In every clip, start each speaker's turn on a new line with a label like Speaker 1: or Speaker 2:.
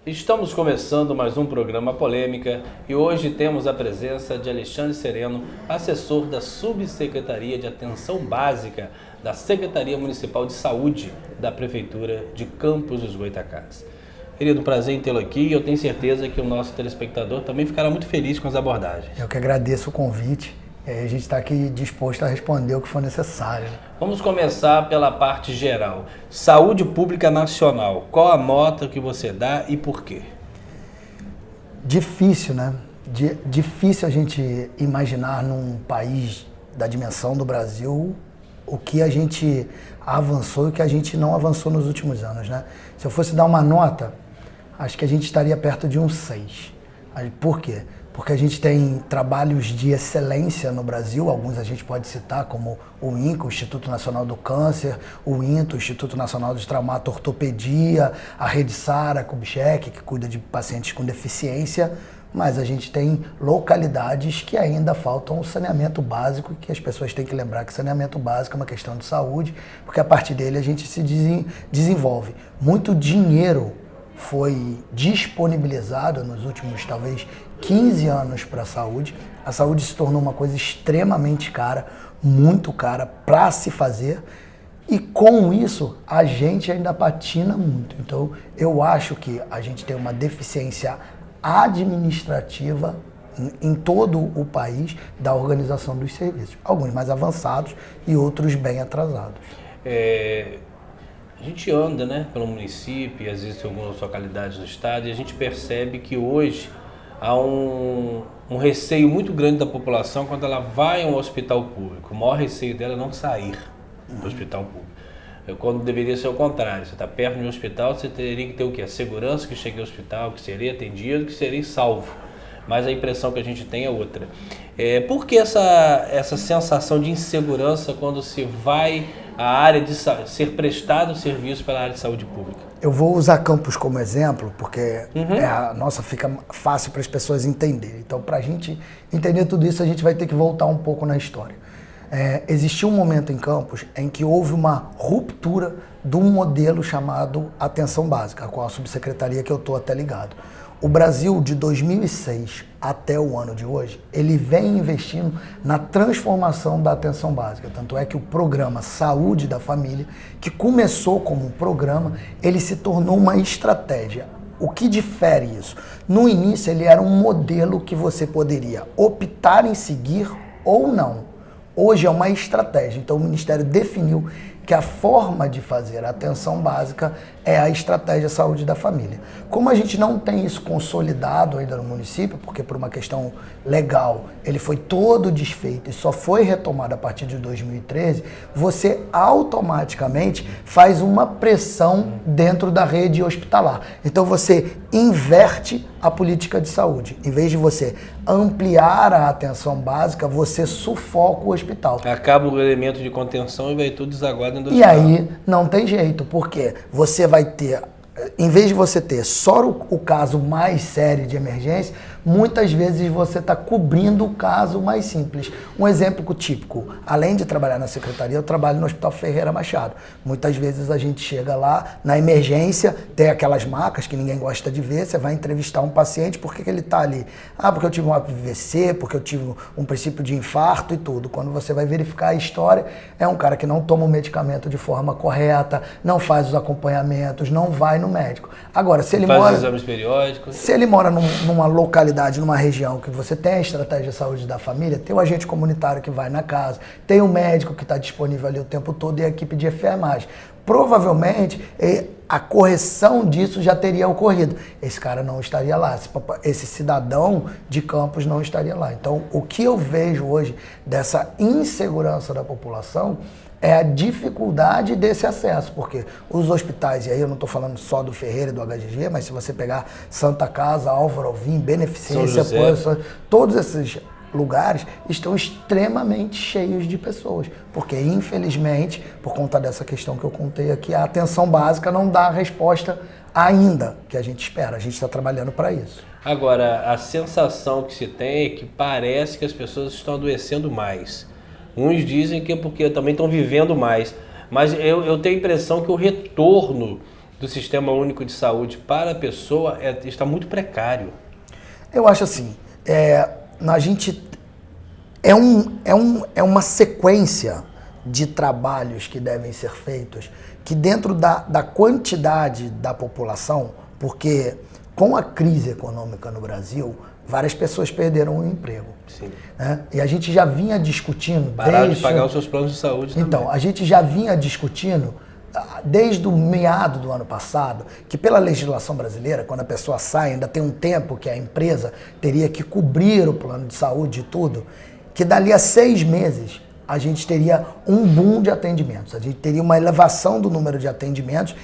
Speaker 1: Estamos começando mais um programa Polêmica e hoje temos a presença de Alexandre Sereno, assessor da Subsecretaria de Atenção Básica da Secretaria Municipal de Saúde da Prefeitura de Campos dos Goytacazes. Querido, prazer em tê-lo aqui e eu tenho certeza que o nosso telespectador também ficará muito feliz com as abordagens.
Speaker 2: Eu que agradeço o convite. A gente está aqui disposto a responder o que for necessário.
Speaker 1: Vamos começar pela parte geral. Saúde Pública Nacional. Qual a nota que você dá e por quê?
Speaker 2: Difícil, né? Difícil a gente imaginar num país da dimensão do Brasil o que a gente avançou e o que a gente não avançou nos últimos anos, né? Se eu fosse dar uma nota, acho que a gente estaria perto de um 6. Por quê? Porque a gente tem trabalhos de excelência no Brasil, alguns a gente pode citar, como o INCA, o Instituto Nacional do Câncer, o INTO, o Instituto Nacional de Traumato-Ortopedia, a Rede Sara Kubitschek, que cuida de pacientes com deficiência, mas a gente tem localidades que ainda faltam o saneamento básico, que as pessoas têm que lembrar que saneamento básico é uma questão de saúde, porque a partir dele a gente se desenvolve. Muito dinheiro foi disponibilizado nos últimos, talvez, 15 anos para a saúde. A saúde se tornou uma coisa extremamente cara, muito cara para se fazer. E com isso, a gente ainda patina muito. Então, eu acho que a gente tem uma deficiência administrativa em todo o país da organização dos serviços. Alguns mais avançados e outros bem atrasados.
Speaker 1: A gente anda, né, pelo município e às vezes tem algumas localidades do estado e a gente percebe que hoje há um receio muito grande da população quando ela vai a um hospital público. O maior receio dela é não sair do hospital público. Quando deveria ser o contrário. Você está perto de um hospital, você teria que ter o quê? A segurança que chegue ao hospital, que seria atendido, que seria salvo. Mas a impressão que a gente tem é outra. Por que essa sensação de insegurança quando se vai à área de ser prestado serviço pela área de saúde pública?
Speaker 2: Eu vou usar Campos como exemplo, porque fica fácil para as pessoas entenderem. Então, para a gente entender tudo isso, a gente vai ter que voltar um pouco na história. Existiu um momento em Campos em que houve uma ruptura de um modelo chamado Atenção Básica, com a subsecretaria que eu estou até ligado. O Brasil, de 2006 até o ano de hoje, ele vem investindo na transformação da atenção básica. Tanto é que o programa Saúde da Família, que começou como um programa, ele se tornou uma estratégia. O que difere isso? No início, ele era um modelo que você poderia optar em seguir ou não. Hoje é uma estratégia. Então, o Ministério definiu que a forma de fazer a atenção básica é a estratégia saúde da família. Como a gente não tem isso consolidado ainda no município, porque por uma questão legal ele foi todo desfeito e só foi retomado a partir de 2013, você automaticamente faz uma pressão dentro da rede hospitalar. Então você inverte a política de saúde. Em vez de você ampliar a atenção básica, você sufoca o hospital.
Speaker 1: Acaba o elemento de contenção e vai tudo desaguado.
Speaker 2: E aí não tem jeito, porque você vai ter, em vez de você ter só o caso mais sério de emergência, muitas vezes você está cobrindo o caso mais simples. Um exemplo típico, além de trabalhar na secretaria, eu trabalho no Hospital Ferreira Machado. Muitas vezes a gente chega lá, na emergência, tem aquelas macas que ninguém gosta de ver, você vai entrevistar um paciente, por que ele está ali? Ah, porque eu tive um AVC, porque eu tive um princípio de infarto e tudo. Quando você vai verificar a história, é um cara que não toma o medicamento de forma correta, não faz os acompanhamentos, não vai no médico. Agora, se ele
Speaker 1: faz os exames periódicos.
Speaker 2: Se ele mora numa localidade, numa região que você tem a estratégia de saúde da família, tem o agente comunitário que vai na casa, tem o médico que está disponível ali o tempo todo e a equipe de enfermagem. Provavelmente a correção disso já teria ocorrido. Esse cara não estaria lá, esse cidadão de Campos não estaria lá. Então, o que eu vejo hoje dessa insegurança da população é a dificuldade desse acesso, porque os hospitais, e aí eu não estou falando só do Ferreira e do HGG, mas se você pegar Santa Casa, Álvaro Alvim, Beneficência, todos esses lugares estão extremamente cheios de pessoas, porque infelizmente, por conta dessa questão que eu contei aqui, a atenção básica não dá a resposta ainda que a gente espera, a gente está trabalhando para isso.
Speaker 1: Agora, a sensação que se tem é que parece que as pessoas estão adoecendo mais. Uns dizem que é porque também estão vivendo mais, mas eu tenho a impressão que o retorno do Sistema Único de Saúde para a pessoa está muito precário.
Speaker 2: Eu acho assim, a gente é uma sequência de trabalhos que devem ser feitos, que dentro da quantidade da população, porque com a crise econômica no Brasil, várias pessoas perderam o emprego.
Speaker 1: Sim.
Speaker 2: Né? E a gente já vinha discutindo...
Speaker 1: Pararam de pagar os seus planos de saúde também.
Speaker 2: Então, a gente já vinha discutindo desde o meado do ano passado, que pela legislação brasileira, quando a pessoa sai, ainda tem um tempo que a empresa teria que cobrir o plano de saúde e tudo, que dali a 6 meses a gente teria um boom de atendimentos, a gente teria uma elevação do número de atendimentos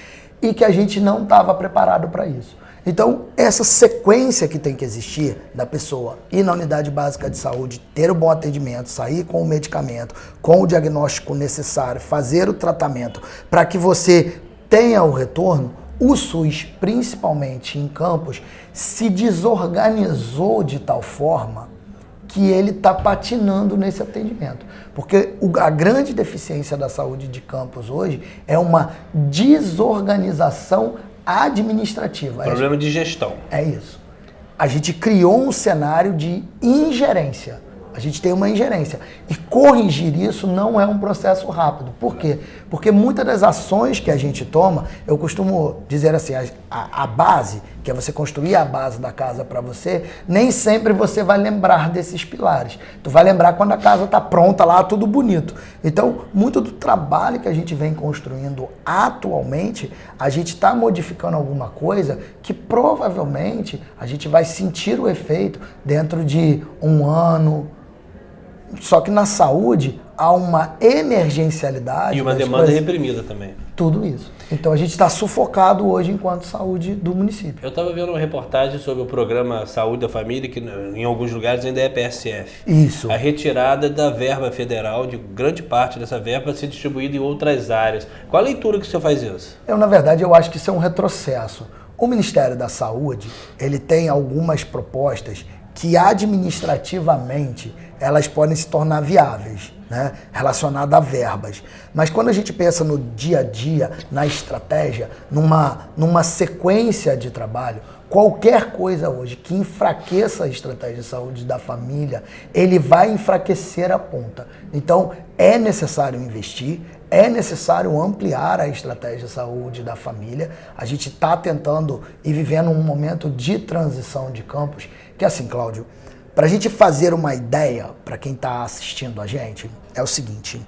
Speaker 2: e que a gente não estava preparado para isso. Então, essa sequência que tem que existir da pessoa ir na unidade básica de saúde, ter o bom atendimento, sair com o medicamento, com o diagnóstico necessário, fazer o tratamento, para que você tenha o retorno, o SUS, principalmente em Campos, se desorganizou de tal forma que ele está patinando nesse atendimento. Porque a grande deficiência da saúde de Campos hoje é uma desorganização administrativa.
Speaker 1: Problema de gestão.
Speaker 2: É isso. A gente criou um cenário de ingerência. A gente tem uma ingerência. E corrigir isso não é um processo rápido. Por quê? Porque muitas das ações que a gente toma, eu costumo dizer assim, a base, que é você construir a base da casa para você, nem sempre você vai lembrar desses pilares. Tu vai lembrar quando a casa está pronta lá, tudo bonito. Então, muito do trabalho que a gente vem construindo atualmente, a gente está modificando alguma coisa que provavelmente a gente vai sentir o efeito dentro de 1 ano. Só que na saúde há uma emergencialidade.
Speaker 1: E uma demanda reprimida também.
Speaker 2: Tudo isso. Então a gente está sufocado hoje enquanto saúde do município.
Speaker 1: Eu estava vendo uma reportagem sobre o programa Saúde da Família, que em alguns lugares ainda é PSF.
Speaker 2: Isso.
Speaker 1: A retirada da verba federal, de grande parte dessa verba, ser distribuída em outras áreas. Qual a leitura que o senhor faz isso?
Speaker 2: Na verdade, eu acho que isso é um retrocesso. O Ministério da Saúde, ele tem algumas propostas que administrativamente elas podem se tornar viáveis, né, relacionadas a verbas. Mas quando a gente pensa no dia a dia, na estratégia, numa sequência de trabalho, qualquer coisa hoje que enfraqueça a estratégia de saúde da família, ele vai enfraquecer a ponta. Então, é necessário investir, é necessário ampliar a estratégia de saúde da família. A gente está tentando e vivendo um momento de transição de Campos, que assim, Cláudio, para a gente fazer uma ideia, para quem está assistindo a gente, é o seguinte,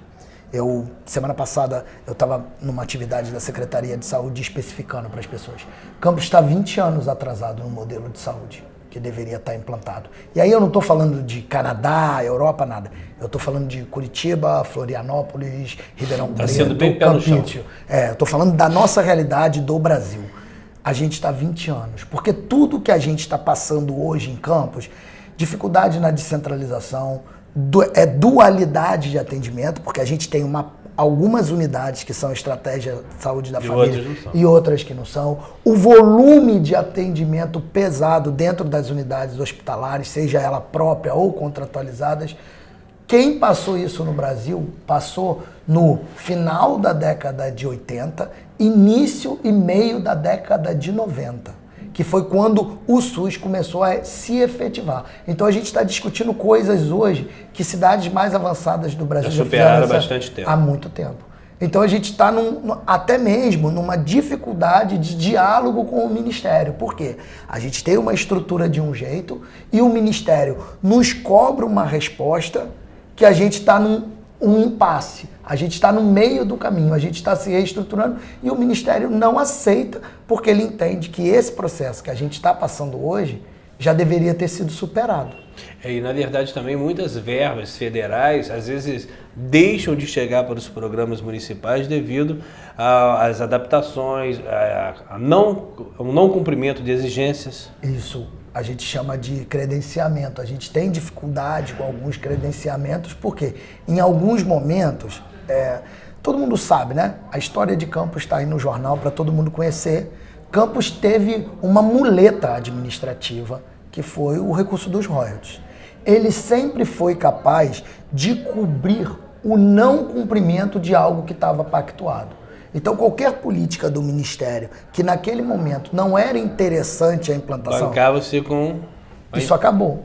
Speaker 2: semana passada, eu estava numa atividade da Secretaria de Saúde especificando para as pessoas. Campos está 20 anos atrasado no modelo de saúde que deveria estar implantado. E aí eu não estou falando de Canadá, Europa, nada. Eu estou falando de Curitiba, Florianópolis, Ribeirão Preto, Campeche. Eu estou falando da nossa realidade do Brasil. A gente está 20 anos. Porque tudo que a gente está passando hoje em Campos, dificuldade na descentralização, dualidade de atendimento, porque a gente tem algumas unidades que são estratégia de saúde da família e outras que não são. O volume de atendimento pesado dentro das unidades hospitalares, seja ela própria ou contratualizadas. Quem passou isso no Brasil, passou no final da década de 80, início e meio da década de 90. Que foi quando o SUS começou a se efetivar. Então a gente está discutindo coisas hoje que cidades mais avançadas do Brasil
Speaker 1: já superaram há bastante tempo.
Speaker 2: Há muito tempo. Então a gente está até mesmo numa dificuldade de diálogo com o Ministério. Por quê? A gente tem uma estrutura de um jeito e o Ministério nos cobra uma resposta que a gente está num impasse. A gente está no meio do caminho, a gente está se reestruturando e o Ministério não aceita porque ele entende que esse processo que a gente está passando hoje já deveria ter sido superado.
Speaker 1: E, na verdade, também muitas verbas federais, às vezes, deixam de chegar para os programas municipais devido às adaptações, ao não cumprimento de exigências.
Speaker 2: Isso a gente chama de credenciamento. A gente tem dificuldade com alguns credenciamentos, porque em alguns momentos, todo mundo sabe, né? A história de Campos está aí no jornal para todo mundo conhecer. Campos teve uma muleta administrativa, que foi o recurso dos royalties. Ele sempre foi capaz de cobrir o não cumprimento de algo que estava pactuado. Então, qualquer política do Ministério que naquele momento não era interessante a implantação,
Speaker 1: bancava-se com...
Speaker 2: isso acabou.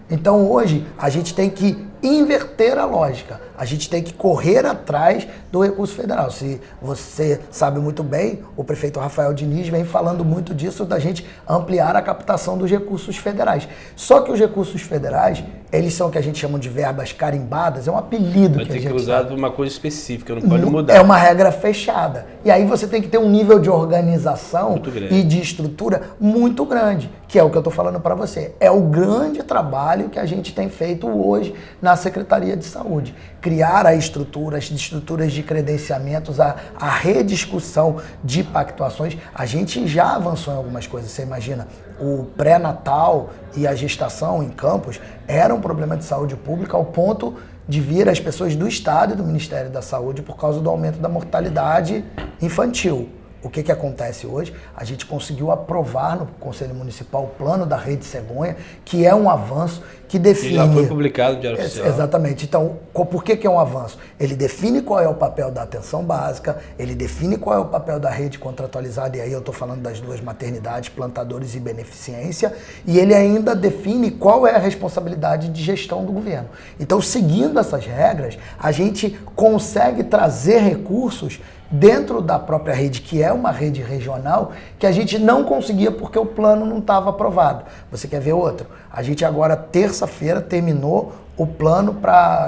Speaker 2: Então, hoje, a gente tem que inverter a lógica. A gente tem que correr atrás do recurso federal. Se você sabe muito bem, o prefeito Rafael Diniz vem falando muito disso, da gente ampliar a captação dos recursos federais. Só que os recursos federais, eles são o que a gente chama de verbas carimbadas, é um apelido
Speaker 1: vai
Speaker 2: que a gente
Speaker 1: ter que usar
Speaker 2: sabe.
Speaker 1: uma coisa específica, não pode mudar.
Speaker 2: É uma regra fechada. E aí você tem que ter um nível de organização e de estrutura muito grande, que é o que eu estou falando para você. É o grande trabalho que a gente tem feito hoje na Secretaria de Saúde. Criar as estruturas de credenciamentos, a rediscussão de pactuações. A gente já avançou em algumas coisas. Você imagina, o pré-natal e a gestação em Campos era um problema de saúde pública ao ponto de vir as pessoas do Estado e do Ministério da Saúde por causa do aumento da mortalidade infantil. O que acontece hoje? A gente conseguiu aprovar no Conselho Municipal o plano da Rede Cegonha, que é um avanço que define...
Speaker 1: E já foi publicado no Diário Oficial.
Speaker 2: Exatamente. Então, por que é um avanço? Ele define qual é o papel da atenção básica, ele define qual é o papel da rede contratualizada, e aí eu estou falando das duas maternidades, plantadores e beneficência, e ele ainda define qual é a responsabilidade de gestão do governo. Então, seguindo essas regras, a gente consegue trazer recursos dentro da própria rede, que é uma rede regional, que a gente não conseguia porque o plano não estava aprovado. Você quer ver outro? A gente agora, terça-feira, terminou o plano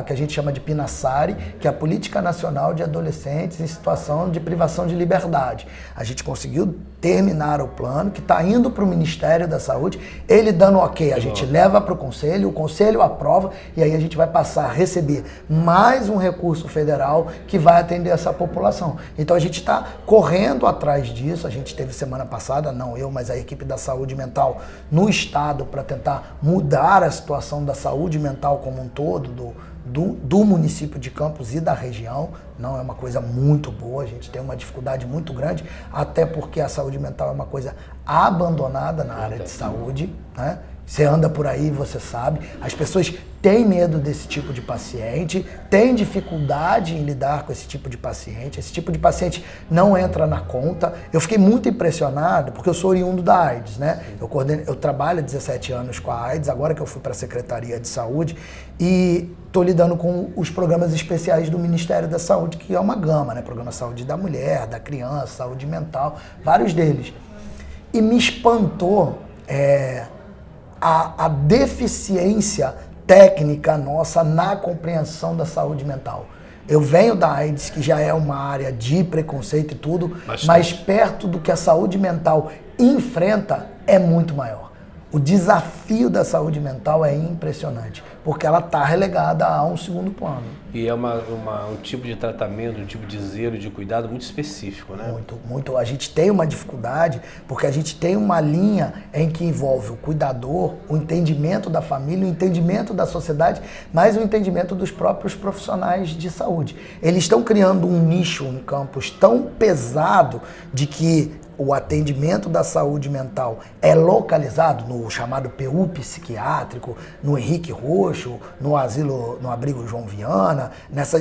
Speaker 2: que a gente chama de PNASSARI, que é a Política Nacional de Adolescentes em Situação de Privação de Liberdade. A gente conseguiu terminar o plano, que está indo para o Ministério da Saúde, ele dando ok, a gente leva para o Conselho aprova, e aí a gente vai passar a receber mais um recurso federal que vai atender essa população. Então a gente está correndo atrás disso, a gente teve semana passada, não eu, mas a equipe da saúde mental no estado para tentar mudar a situação da saúde mental como um todo, do município de Campos e da região. Não é uma coisa muito boa, a gente tem uma dificuldade muito grande, até porque a saúde mental é uma coisa abandonada na área de saúde, né? Você anda por aí, você sabe, as pessoas têm medo desse tipo de paciente, têm dificuldade em lidar com esse tipo de paciente não entra na conta. Eu fiquei muito impressionado, porque eu sou oriundo da AIDS, né? Eu trabalho há 17 anos com a AIDS, agora que eu fui para a Secretaria de Saúde, e estou lidando com os programas especiais do Ministério da Saúde, que é uma gama, né? Programa Saúde da Mulher, da Criança, Saúde Mental, vários deles. E me espantou a deficiência técnica nossa na compreensão da saúde mental. Eu venho da AIDS, que já é uma área de preconceito e tudo, mas perto do que a saúde mental enfrenta é muito maior. O desafio da saúde mental é impressionante, porque ela está relegada a um segundo plano.
Speaker 1: E é um tipo de tratamento, um tipo de zelo, de cuidado muito específico, né?
Speaker 2: Muito. A gente tem uma dificuldade, porque a gente tem uma linha em que envolve o cuidador, o entendimento da família, o entendimento da sociedade, mas o entendimento dos próprios profissionais de saúde. Eles estão criando um nicho em Campos tão pesado de que o atendimento da saúde mental é localizado no chamado PU psiquiátrico, no Henrique Roxo, no abrigo João Viana,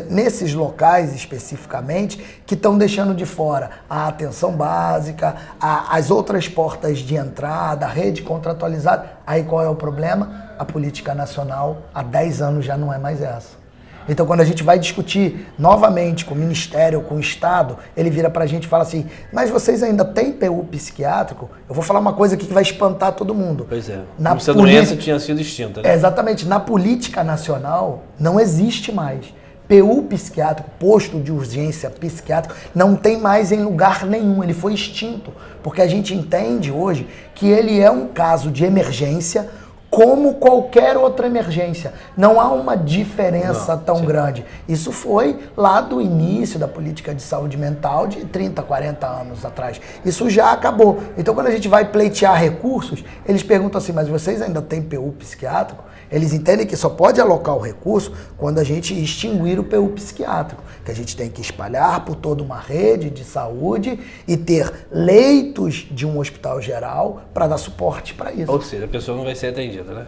Speaker 2: nesses locais especificamente, que estão deixando de fora a atenção básica, as outras portas de entrada, a rede contratualizada. Aí qual é o problema? A política nacional há 10 anos já não é mais essa. Então, quando a gente vai discutir novamente com o Ministério, com o Estado, ele vira pra gente e fala assim, mas vocês ainda têm PU psiquiátrico? Eu vou falar uma coisa aqui que vai espantar todo mundo.
Speaker 1: Pois é, essa doença tinha sido extinta, né?
Speaker 2: Exatamente, na política nacional não existe mais. PU psiquiátrico, posto de urgência psiquiátrico, não tem mais em lugar nenhum, ele foi extinto. Porque a gente entende hoje que ele é um caso de emergência, como qualquer outra emergência. Não há uma diferença tão grande. Isso foi lá do início da política de saúde mental de 30, 40 anos atrás. Isso já acabou. Então, quando a gente vai pleitear recursos, eles perguntam assim, mas vocês ainda têm PU psiquiátrico? Eles entendem que só pode alocar o recurso quando a gente extinguir o PU psiquiátrico, que a gente tem que espalhar por toda uma rede de saúde e ter leitos de um hospital geral para dar suporte para isso.
Speaker 1: Ou seja, a pessoa não vai ser atendida, né?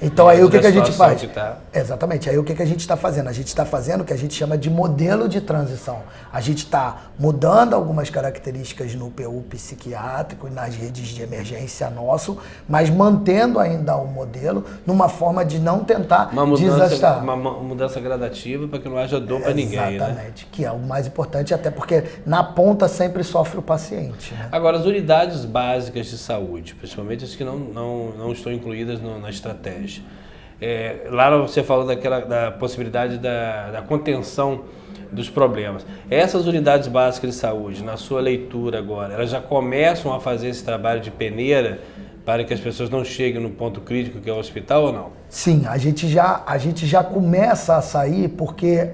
Speaker 2: Então aí o que a gente faz?
Speaker 1: Tá...
Speaker 2: Exatamente, aí o que a gente está fazendo? A gente está fazendo o que a gente chama de modelo de transição. A gente está mudando algumas características no PU psiquiátrico e nas redes de emergência nosso, mas mantendo ainda o modelo numa forma de não tentar desastar.
Speaker 1: Uma mudança gradativa para que não haja dor para ninguém,
Speaker 2: Exatamente, que é o mais importante, até porque na ponta sempre sofre o paciente. Né?
Speaker 1: Agora, as unidades básicas de saúde, principalmente as que não estão incluídas na estratégia. Lá você falou da possibilidade da contenção dos problemas. Essas unidades básicas de saúde, na sua leitura agora, elas já começam a fazer esse trabalho de peneira para que as pessoas não cheguem no ponto crítico que é o hospital ou não?
Speaker 2: Sim, a gente já começa a sair porque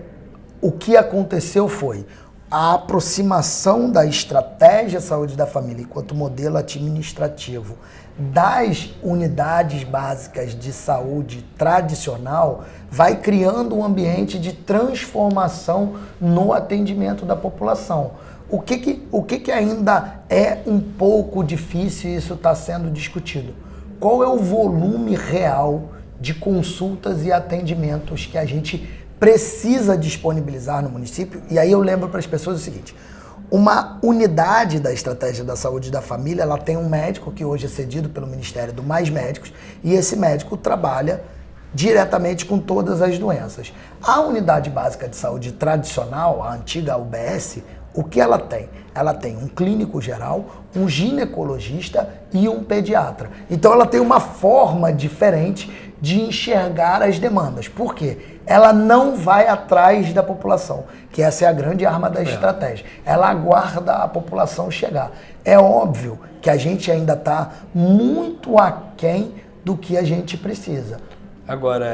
Speaker 2: o que aconteceu foi a aproximação da estratégia saúde da família enquanto modelo administrativo das unidades básicas de saúde tradicional vai criando um ambiente de transformação no atendimento da população. O que ainda é um pouco difícil e isso está sendo discutido? Qual é o volume real de consultas e atendimentos que a gente precisa disponibilizar no município? E aí eu lembro para as pessoas o seguinte: uma unidade da estratégia da saúde da família, ela tem um médico que hoje é cedido pelo Ministério do Mais Médicos e esse médico trabalha diretamente com todas as doenças. A unidade básica de saúde tradicional, a antiga UBS, o que ela tem? Ela tem um clínico geral, um ginecologista e um pediatra. Então ela tem uma forma diferente de enxergar as demandas. Por quê? Ela não vai atrás da população, que essa é a grande arma da estratégia. Ela aguarda a população chegar. É óbvio que a gente ainda está muito aquém do que a gente precisa.
Speaker 1: Agora,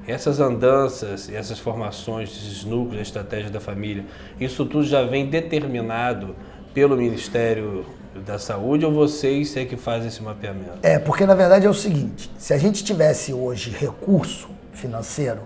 Speaker 1: essas andanças, essas formações, esses núcleos, a estratégia da família, isso tudo já vem determinado pelo Ministério da Saúde ou vocês é que fazem esse mapeamento?
Speaker 2: Porque na verdade é o seguinte, se a gente tivesse hoje recurso financeiro,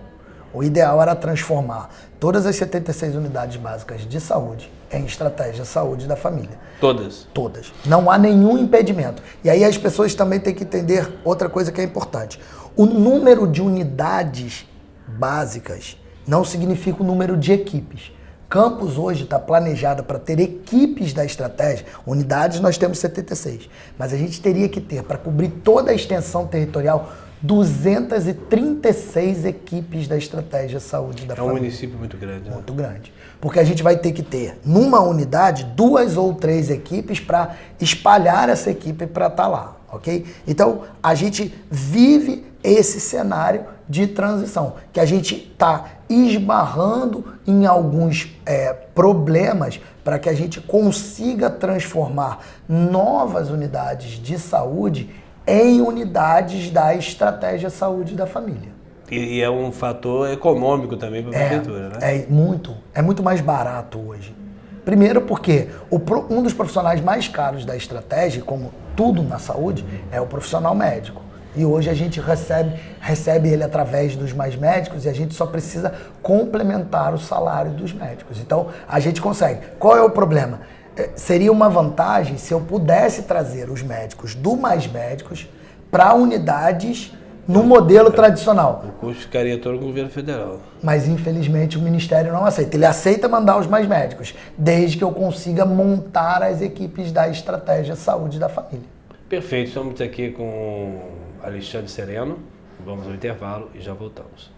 Speaker 2: o ideal era transformar todas as 76 unidades básicas de saúde em estratégia saúde da família.
Speaker 1: Todas?
Speaker 2: Todas. Não há nenhum impedimento. E aí as pessoas também têm que entender outra coisa que é importante. O número de unidades básicas não significa o número de equipes. Campos hoje está planejado para ter equipes da estratégia. Unidades nós temos 76, mas a gente teria que ter, para cobrir toda a extensão territorial, 236 equipes da estratégia saúde da família.
Speaker 1: É um município muito grande. Né?
Speaker 2: Muito grande. Porque a gente vai ter que ter, numa unidade, 2 ou 3 equipes para espalhar essa equipe para estar lá, ok? Então, a gente vive esse cenário de transição, que a gente está esbarrando em alguns problemas para que a gente consiga transformar novas unidades de saúde em unidades da estratégia saúde da família.
Speaker 1: E é um fator econômico também para a prefeitura, né?
Speaker 2: É muito mais barato hoje. Primeiro porque um dos profissionais mais caros da estratégia, como tudo na saúde, é o profissional médico. E hoje a gente recebe ele através dos Mais Médicos e a gente só precisa complementar o salário dos médicos. Então, a gente consegue. Qual é o problema? Seria uma vantagem se eu pudesse trazer os médicos do Mais Médicos para unidades no modelo tradicional.
Speaker 1: O custo ficaria todo com o governo federal.
Speaker 2: Mas, infelizmente, o Ministério não aceita. Ele aceita mandar os Mais Médicos, desde que eu consiga montar as equipes da estratégia saúde da família.
Speaker 1: Perfeito. Estamos aqui com Alexandre Sereno. Vamos ao intervalo e já voltamos.